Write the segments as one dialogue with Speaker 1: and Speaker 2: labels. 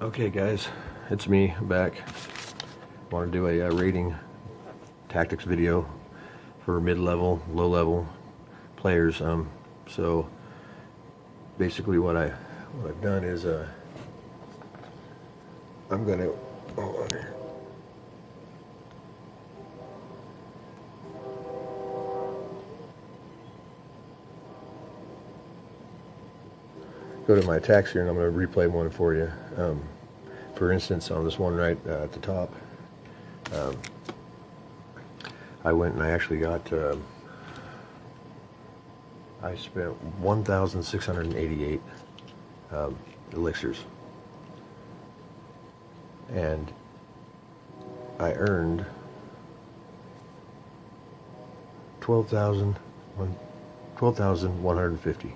Speaker 1: Okay guys, it's me back. Want to do a rating tactics video for mid-level, low-level players. So basically what I've done is I'm gonna hold on here. Go to my attacks here and I'm going to replay one for you. For instance, on this one right at the top, I went and I actually got, I spent 1,688 elixirs. And I earned 12,150.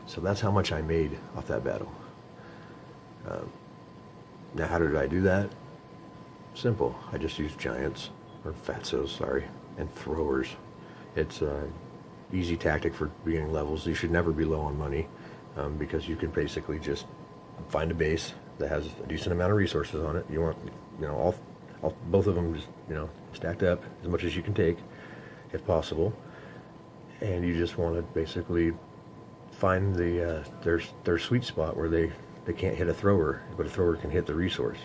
Speaker 1: So that's how much I made off that battle. Now, how did I do that? Simple. I just used giants, or fatzos, sorry, and throwers. It's an easy tactic for beginning levels. You should never be low on money because you can basically just find a base that has a decent amount of resources on it. You want, all both of them just, stacked up as much as you can take, if possible. And you just want to basically find their sweet spot where they can't hit a thrower, but a thrower can hit the resource,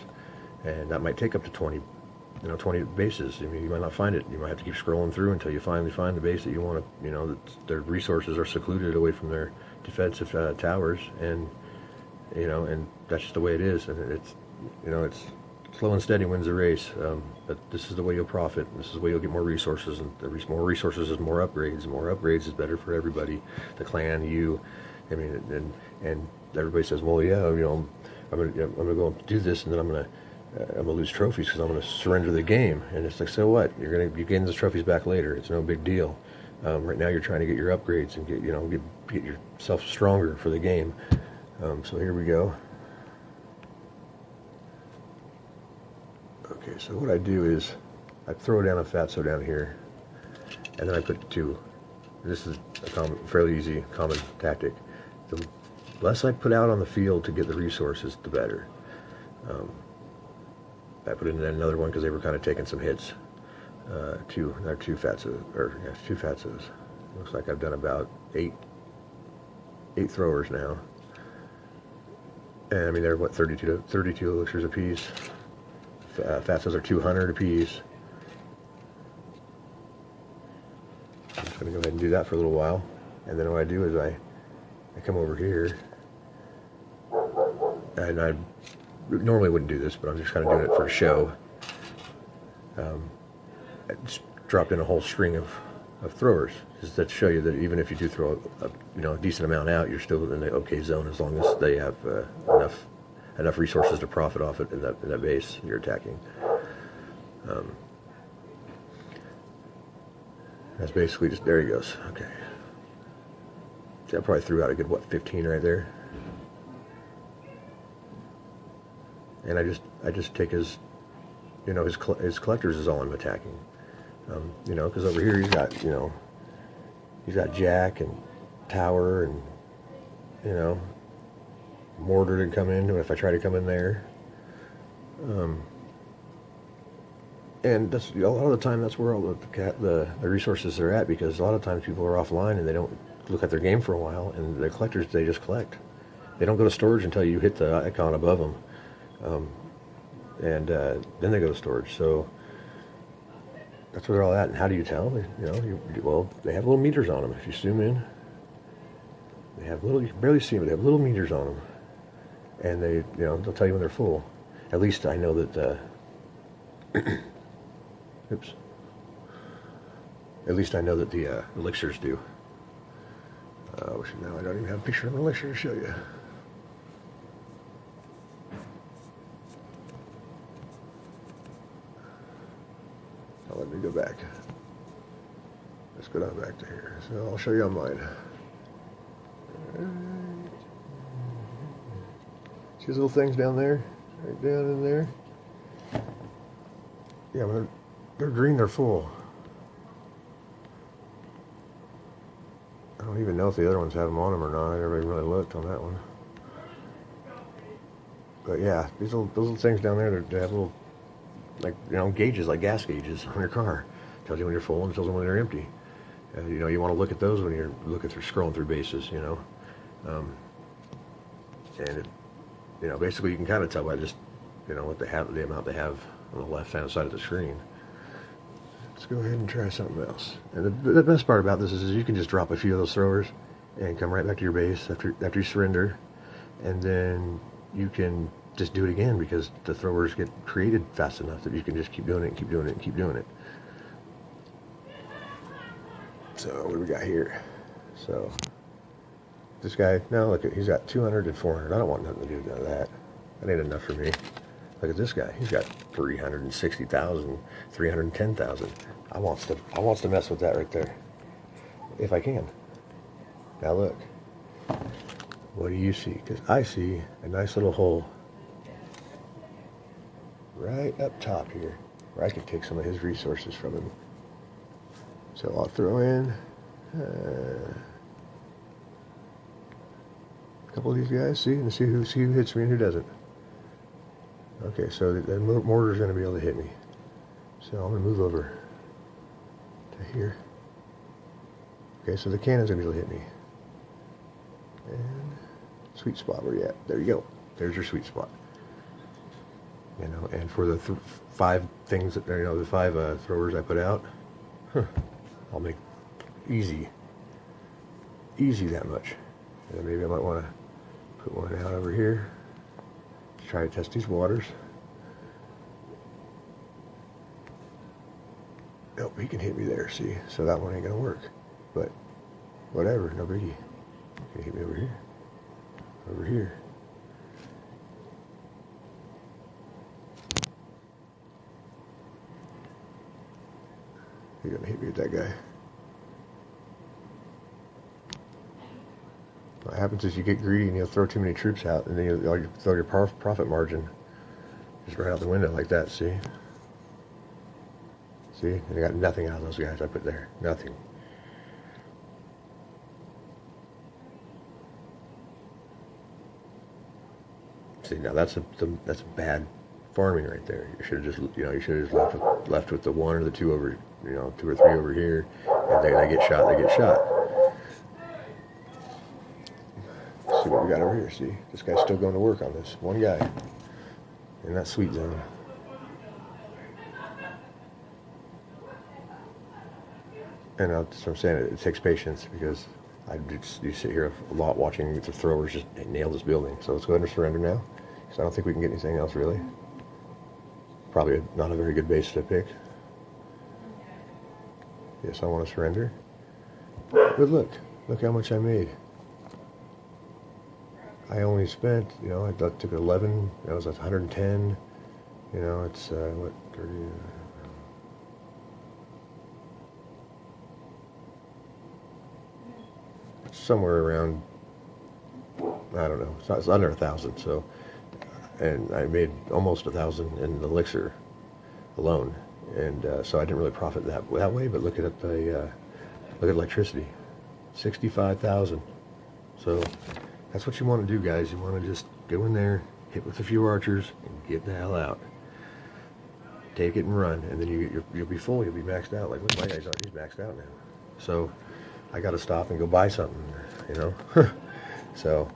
Speaker 1: and that might take up to 20 bases. I mean, you might not find it. You might have to keep scrolling through until you finally find the base that you want to. That their resources are secluded away from their defensive towers, and and that's just the way it is. And it's slow and steady wins the race. But this is the way you'll profit. This is the way you'll get more resources, and more resources is more upgrades. More upgrades is better for everybody, the clan, you. I mean, and everybody says, well, yeah, I'm gonna go do this, and then I'm gonna lose trophies because I'm gonna surrender the game. And it's like, so what? You gain those trophies back later. It's no big deal. Right now, you're trying to get your upgrades and get yourself stronger for the game. So here we go. Okay, so what I do is I throw down a fatso down here, and then I put two. This is a fairly easy common tactic. The less I put out on the field to get the resources, the better. I put in another one because they were kind of taking some hits. Two fatsos. Looks like I've done about eight throwers now. And I mean, they're what, 32 elixirs apiece. Fatsos are 200 apiece. I'm just going to go ahead and do that for a little while. And then what I do is I come over here. And I normally wouldn't do this, but I'm just kind of doing it for a show. I just dropped in a whole string of throwers, just to show you that even if you do throw a decent amount out, you're still in the okay zone as long as they have enough resources to profit off it in that base you're attacking. That's basically just, there he goes. Okay. See, I probably threw out a good, 15 right there. And I just take his collectors is all I'm attacking. Because over here he's got Jack and Tower and Mortar to come in if I try to come in there. And that's a lot of the time that's where all the resources are at, because a lot of times people are offline and they don't look at their game for a while, and the collectors, they just collect. They don't go to storage until you hit the icon above them, and then they go to storage. So that's where they're all at. And how do you tell? Well, they have little meters on them. If you zoom in, they have little. You can barely see them. They have little meters on them, and they'll tell you when they're full. At least I know that. Oops. At least I know that the elixirs do. Now I don't even have a picture of an elixir to show you. Now let me go back. Let's go down back to here. So I'll show you on mine. See those little things down there? Right down in there? Yeah, when they're green, they're full. I don't even know if the other ones have them on them or not. I never really looked on that one. But yeah, those little things down there, they have little, like, you know, gauges, like gas gauges on your car. Tells you when you're full and tells you when they're empty. You know, you want to look at those when you're scrolling through bases, you know. You know, basically you can kind of tell by just, you know, what they have, the amount they have on the left-hand side of the screen. Let's go ahead and try something else. And the best part about this is you can just drop a few of those throwers and come right back to your base after you surrender, and then you can just do it again because the throwers get created fast enough that you can just keep doing it and keep doing it and keep doing it. So what do we got here? So this guy, now look, he's got 200 and 400. I don't want nothing to do with none of that. That ain't enough for me. Look at this guy. He's got 360,000, 310,000. I wants to mess with that right there, if I can. Now look. What do you see? Because I see a nice little hole right up top here, where I can take some of his resources from him. So I'll throw in a couple of these guys, see who hits me and who doesn't. Okay, so the mortar's going to be able to hit me. So I'm going to move over to here. Okay, so the cannon's going to be able to hit me. And sweet spot, where you at? There you go. There's your sweet spot. You know, and for the 5 things that, you know, the 5 throwers I put out, I'll make easy that much. And maybe I might want to put one out over here to try to test these waters. Nope, he can hit me there, see? So that one ain't gonna work. But whatever, no biggie. He can hit me over here. Over here. You're gonna hit me with that guy. What happens is you get greedy and you'll throw too many troops out, and then you'll throw your profit margin just right out the window like that, see? See? And I got nothing out of those guys I put there. Nothing. See, now that's bad farming right there. You should have just, you know, left with the 1 or the 2 over, you know, 2 or 3 over here, and they get shot. They get shot. See what we got over here. See, this guy's still going to work on this. One guy in that sweet zone. And that's what I'm saying. It takes patience because you sit here a lot watching the throwers just nail this building. So let's go ahead and surrender now, because I don't think we can get anything else really. Probably not a very good base to pick. Yes, I want to surrender. But look how much I made. I only spent, you know, I took 11, that was 110, you know, it's, what, 30, somewhere around, I don't know, it's under 1,000, so, and I made almost 1,000 in the elixir alone, and so I didn't really profit that way, but look at the, look at electricity, 65,000, so that's what you want to do, guys. You want to just go in there, hit with a few archers, and get the hell out. Take it and run, and then you'll be full. You'll be maxed out. Like, look, my guy's he's maxed out now. So I got to stop and go buy something, you know. So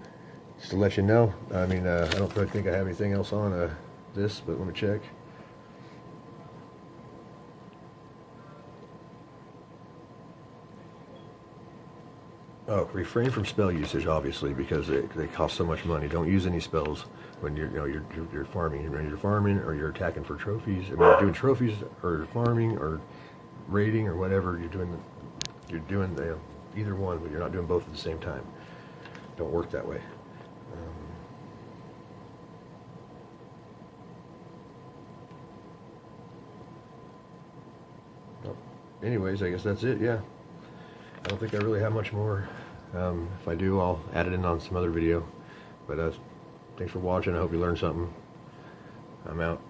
Speaker 1: just to let you know, I mean, I don't really think I have anything else on this, but let me check. Oh, refrain from spell usage, obviously, because they cost so much money. Don't use any spells when you're farming. You're farming or you're attacking for trophies. I mean, you're doing trophies or farming or raiding or whatever. You're doing either one, but you're not doing both at the same time. Don't work that way. Anyways, I guess that's it. Yeah. I don't think I really have much more. If I do, I'll add it in on some other video. But thanks for watching. I hope you learned something. I'm out.